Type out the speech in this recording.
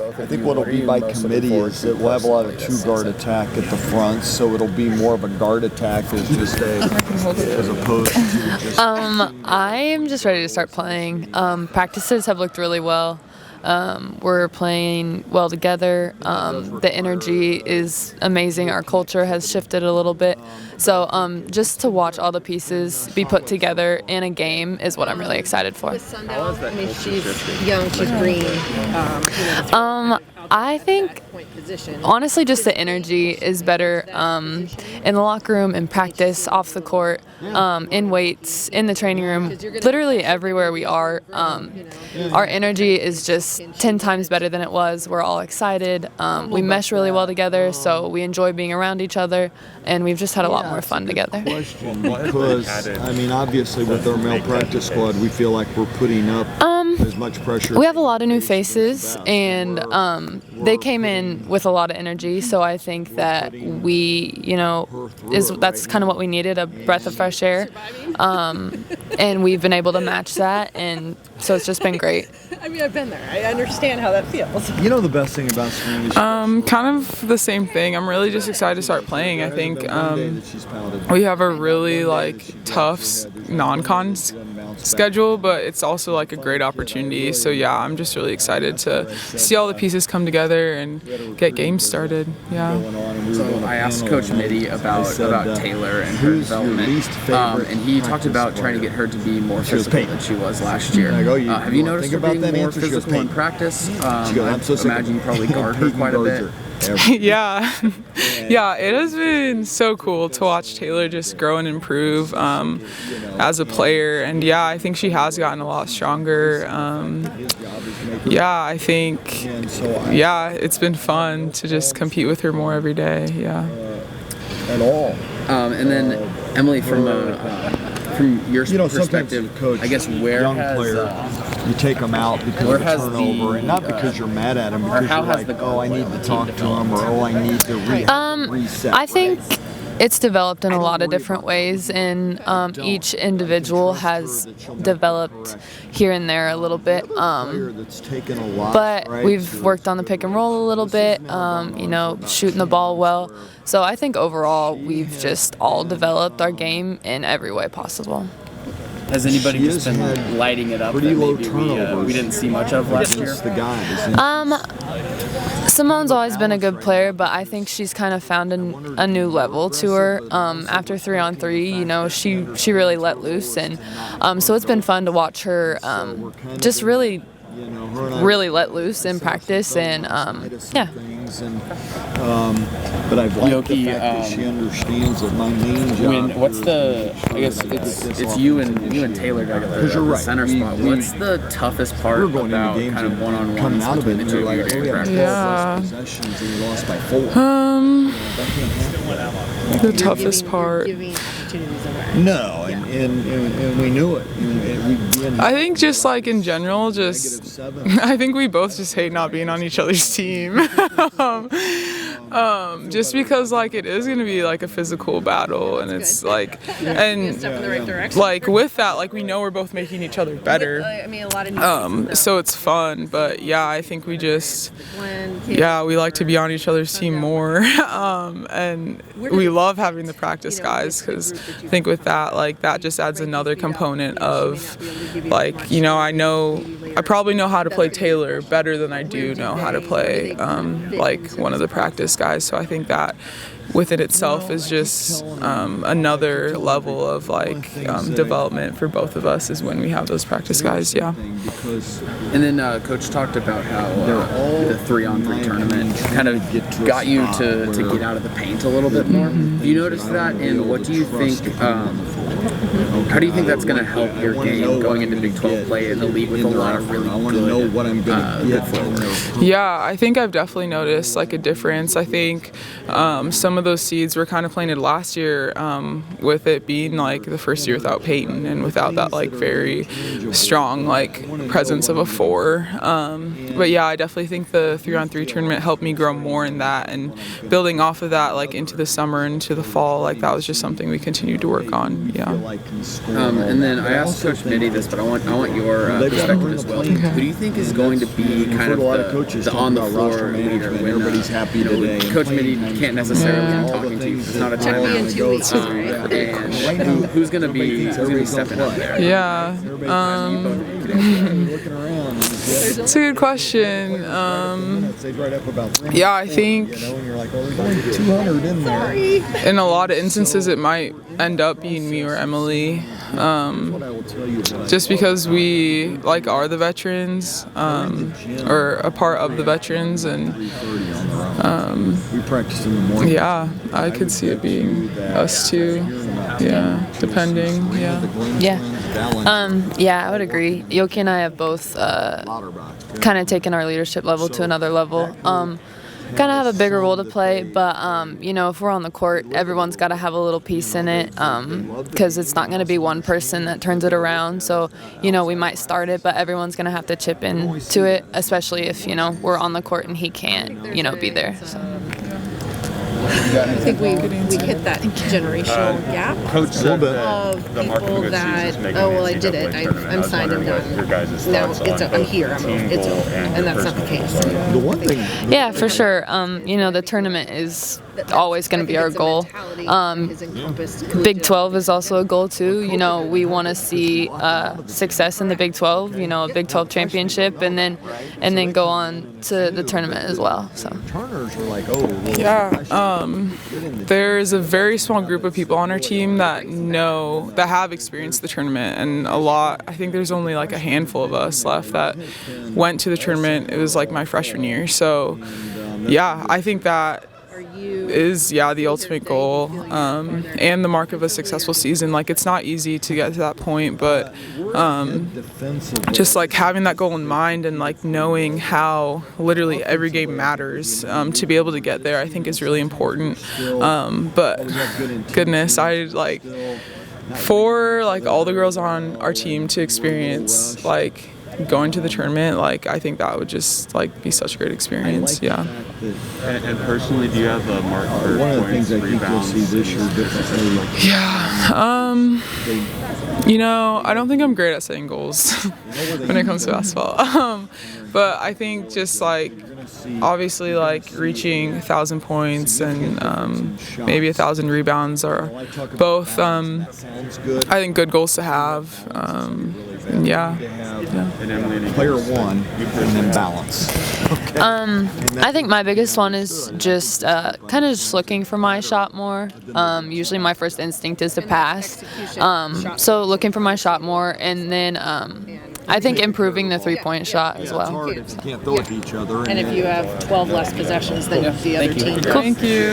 I think what it'll be by committee is that we'll have a lot of two-guard attack at the front, so it'll be more of a guard attack as opposed to just... I am just ready to start playing. Practices have looked really well. We're playing well together. The energy is amazing. Our culture has shifted a little bit. So just to watch all the pieces be put together in a game is what I'm really excited for. She's young, she's green. I think, honestly, just the energy is better in the locker room, in practice, off the court, in weights, in the training room, literally everywhere we are. Our energy is just 10 times better than it was. We're all excited. We mesh really well together, so we enjoy being around each other, and we've just had a lot more fun together. Because, I mean, obviously with our male practice squad, we feel like we're putting up as much pressure. We have a lot of new faces, and they came in with a lot of energy, so I think that that's kind of what we needed, a breath of fresh air, and we've been able to match that, and so it's just been great. I mean, I've been there. I understand how that feels. You know the best thing about swinging? Kind of the same thing. I'm really just excited to start playing. I think we have a really tough non-con schedule, but it's also a great opportunity. So yeah, I'm just really excited to see all the pieces come together and get games started. Yeah. So I asked Coach Mitty about Taylor and her development, and he talked about trying to get her to be more physical than she was last year. Have you noticed her being more physical in practice? I imagine you probably guard her quite a bit. Yeah, it has been so cool to watch Taylor just grow and improve as a player, and yeah, I think she has gotten a lot stronger. I think it's been fun to just compete with her more every day. Yeah. At all. And then Emilee, from your perspective, Coach, I guess where has you take them out because of a turnover, and not because you're mad at them, because you're like, I need to talk to them, or I need to reset. I think it's developed in a lot of different ways, and each individual has developed here and there a little bit. But we've worked on the pick and roll a little bit, shooting the ball well. So I think overall we've just all developed our game in every way possible. Has anybody just been lighting it up that maybe we didn't see much of last year? Simone's always been a good player, but I think she's kind of found a new level to her. After 3-on-3, she really let loose, and so it's been fun to watch her just really let loose in practice, and yeah. But I've liked the fact that she understands that my main job. I guess it's you and Taylor the center spot. What's the toughest part about kind of one-on-ones between the two of you during practice? Yeah. The toughest part. No, and we knew it. I think just in general, I think we both just hate not being on each other's team. Just because it is going to be a physical battle, and it's with that, we know we're both making each other better. So it's fun, but yeah, I think we we like to be on each other's team more, and we love having the practice guys, because I think with that, that just adds another component of I probably know how to play Taylor better than I do know how to play one of the practice guys. So I think that within itself is just another level of development for both of us, is when we have those practice guys. Yeah. And then Coach talked about how the 3-on-3 tournament kind of got you to get out of the paint a little bit more. Do you notice that, and what do you think? How do you think that's going to help your game going into Big 12 play in the league with a lot of really good forwards? Yeah, I think I've definitely noticed a difference. I think some of those seeds were kind of planted last year, with it being the first year without Peyton and without that very strong presence of a 4. But yeah, I definitely think the 3-on-3 tournament helped me grow more in that, and building off of that into the summer and into the fall, that was just something we continued to work on. Yeah. And then I asked Coach Mitty this, but I want your perspective as well. Who do you think is going to be kind of the on the floor leader when everybody's happy today? Coach Mitty can't necessarily be talking to you because it's not a timeout. And who's going to be stepping up there? Yeah. It's a good question. Yeah, I think in a lot of instances it might end up being me or Emilee, just because we are the veterans, or a part of the veterans, and yeah, I could see it being us too. Yeah, depending. Yeah. Yeah, I would agree. Ayoka and I have both kind of taken our leadership level to another level. Kind of have a bigger role to play, but if we're on the court, everyone's got to have a little piece in it, because it's not going to be one person that turns it around. So, we might start it, but everyone's going to have to chip in to it, especially if, we're on the court and he can't, be there. So. I think we hit that generational gap Coach of people that, oh, well, I did it. I'm signed and done. Now I'm here. It's over. And that's not the case. The one thing. Yeah, for sure. The tournament is always going to be our goal. Big 12 is also a goal too. We want to see success in the Big 12. A Big 12 championship, and then go on to the tournament as well. So. Yeah. There's a very small group of people on our team that have experienced the tournament, and I think there's only a handful of us left that went to the tournament. It was my freshman year. So yeah, I think that is the ultimate goal, and the mark of a successful season. It's not easy to get to that point, but just having that goal in mind and knowing how literally every game matters, to be able to get there, I think is really important. But goodness, for all the girls on our team to experience going to the tournament, I think that would just be such a great experience. Yeah. And personally, do you have a mark for one of the points, things I think you'll see this year differently? Yeah. I don't think I'm great at setting goals when it comes to basketball. But I think just obviously reaching 1,000 points and maybe 1,000 rebounds are both I think good goals to have. And yeah. Player one, and then balance. I think my biggest one is just kind of just looking for my shot more. Usually my first instinct is to pass. So looking for my shot more, and then I think improving the three-point shot as well. It's hard if you can't throw it to each other. And if you have 12 less possessions than the other team. Thank you.